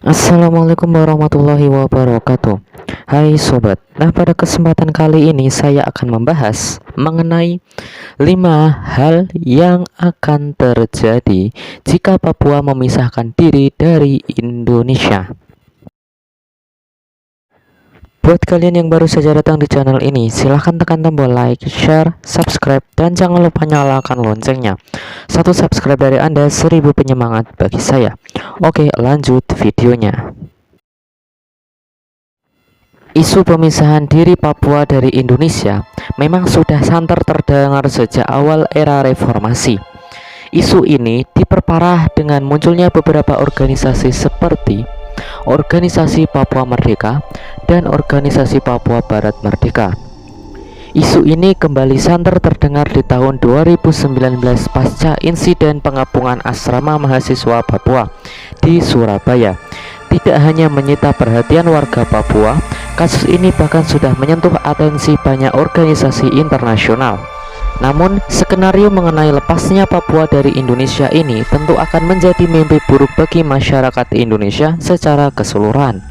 Assalamualaikum warahmatullahi wabarakatuh. Hai sobat. Nah, pada kesempatan kali ini saya akan membahas mengenai 5 hal yang akan terjadi jika Papua memisahkan diri dari Indonesia. Buat kalian yang baru saja datang di channel ini, silahkan tekan tombol like, share, subscribe, dan jangan lupa nyalakan loncengnya. Satu subscribe dari Anda, 1000 penyemangat bagi saya. Oke, lanjut videonya. Isu pemisahan diri Papua dari Indonesia memang sudah santer terdengar sejak awal era reformasi. Isu ini diperparah dengan munculnya beberapa organisasi seperti Organisasi Papua Merdeka dan Organisasi Papua Barat Merdeka. Isu ini kembali santer terdengar di tahun 2019 pasca insiden pengepungan asrama mahasiswa Papua di Surabaya. Tidak hanya menyita perhatian warga Papua, kasus ini bahkan sudah menyentuh atensi banyak organisasi internasional. Namun, skenario mengenai lepasnya Papua dari Indonesia ini tentu akan menjadi mimpi buruk bagi masyarakat Indonesia secara keseluruhan.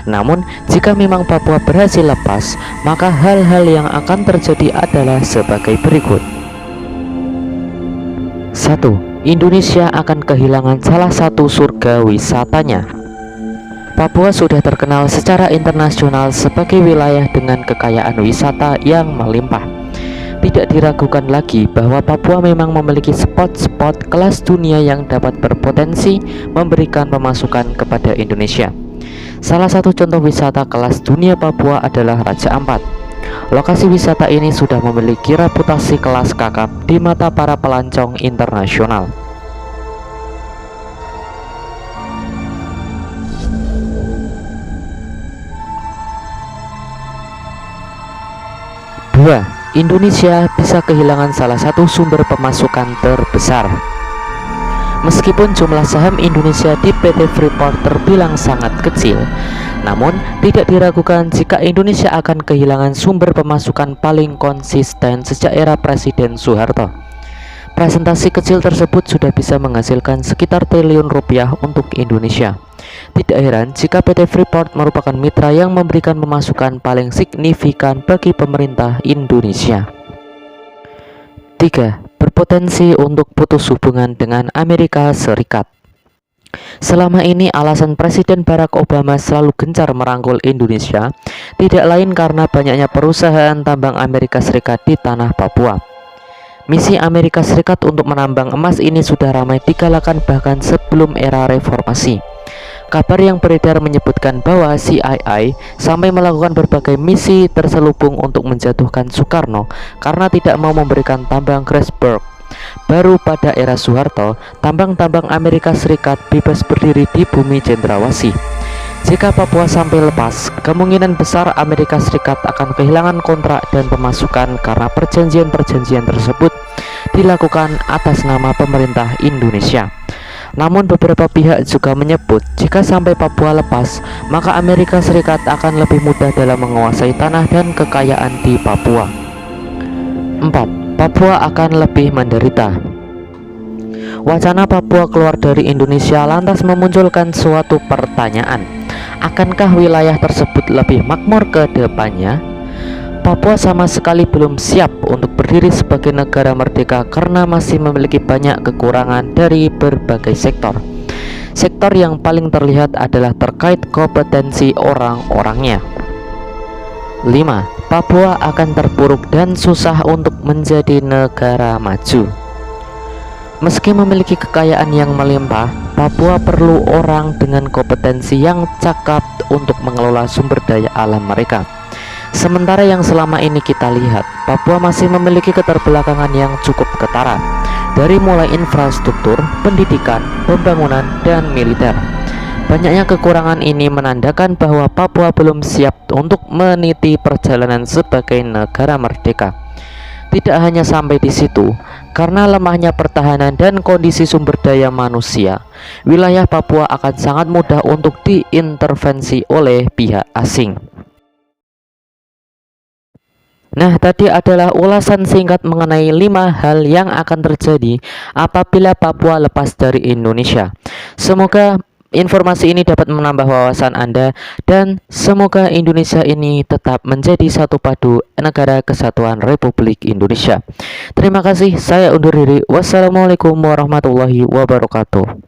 Namun, jika memang Papua berhasil lepas, maka hal-hal yang akan terjadi adalah sebagai berikut. 1. Indonesia akan kehilangan salah satu surga wisatanya. Papua sudah terkenal secara internasional sebagai wilayah dengan kekayaan wisata yang melimpah. Tidak diragukan lagi bahwa Papua memang memiliki spot-spot kelas dunia yang dapat berpotensi memberikan pemasukan kepada Indonesia. Salah satu contoh wisata kelas dunia Papua adalah Raja Ampat. Lokasi wisata ini sudah memiliki reputasi kelas kakap di mata para pelancong internasional. 2. Indonesia bisa kehilangan salah satu sumber pemasukan terbesar. Meskipun jumlah saham Indonesia di PT Freeport terbilang sangat kecil, namun tidak diragukan jika Indonesia akan kehilangan sumber pemasukan paling konsisten sejak era Presiden Soeharto. Presentasi kecil tersebut sudah bisa menghasilkan sekitar triliun rupiah untuk Indonesia. Tidak heran jika PT Freeport merupakan mitra yang memberikan pemasukan paling signifikan bagi pemerintah Indonesia. 3. Berpotensi untuk putus hubungan dengan Amerika Serikat. Selama ini alasan Presiden Barack Obama selalu gencar merangkul Indonesia tidak lain karena banyaknya perusahaan tambang Amerika Serikat di tanah Papua. Misi Amerika Serikat untuk menambang emas ini sudah ramai digalakan bahkan sebelum era reformasi. Kabar yang beredar menyebutkan bahwa CIA sampai melakukan berbagai misi terselubung untuk menjatuhkan Soekarno karena tidak mau memberikan tambang Grasberg. Baru pada era Soeharto, tambang-tambang Amerika Serikat bebas berdiri di bumi Cendrawasih. Jika Papua sampai lepas, kemungkinan besar Amerika Serikat akan kehilangan kontrak dan pemasukan karena perjanjian-perjanjian tersebut dilakukan atas nama pemerintah Indonesia. Namun beberapa pihak juga menyebut jika sampai Papua lepas, maka Amerika Serikat akan lebih mudah dalam menguasai tanah dan kekayaan di Papua. 4. Papua akan lebih menderita. Wacana Papua keluar dari Indonesia lantas memunculkan suatu pertanyaan. Akankah wilayah tersebut lebih makmur ke depannya? Papua sama sekali belum siap untuk berdiri sebagai negara merdeka karena masih memiliki banyak kekurangan dari berbagai sektor. Sektor yang paling terlihat adalah terkait kompetensi orang-orangnya. 5. Papua akan terpuruk dan susah untuk menjadi negara maju. Meski memiliki kekayaan yang melimpah, Papua perlu orang dengan kompetensi yang cakap untuk mengelola sumber daya alam mereka. Sementara yang selama ini kita lihat, Papua masih memiliki keterbelakangan yang cukup ketara, dari mulai infrastruktur, pendidikan, pembangunan, dan militer. Banyaknya kekurangan ini menandakan bahwa Papua belum siap untuk meniti perjalanan sebagai negara merdeka. Tidak hanya sampai di situ, karena lemahnya pertahanan dan kondisi sumber daya manusia, wilayah Papua akan sangat mudah untuk diintervensi oleh pihak asing. Nah, tadi adalah ulasan singkat mengenai 5 hal yang akan terjadi apabila Papua lepas dari Indonesia. Semoga informasi ini dapat menambah wawasan Anda dan semoga Indonesia ini tetap menjadi satu padu negara kesatuan Republik Indonesia. Terima kasih, saya undur diri. Wassalamualaikum warahmatullahi wabarakatuh.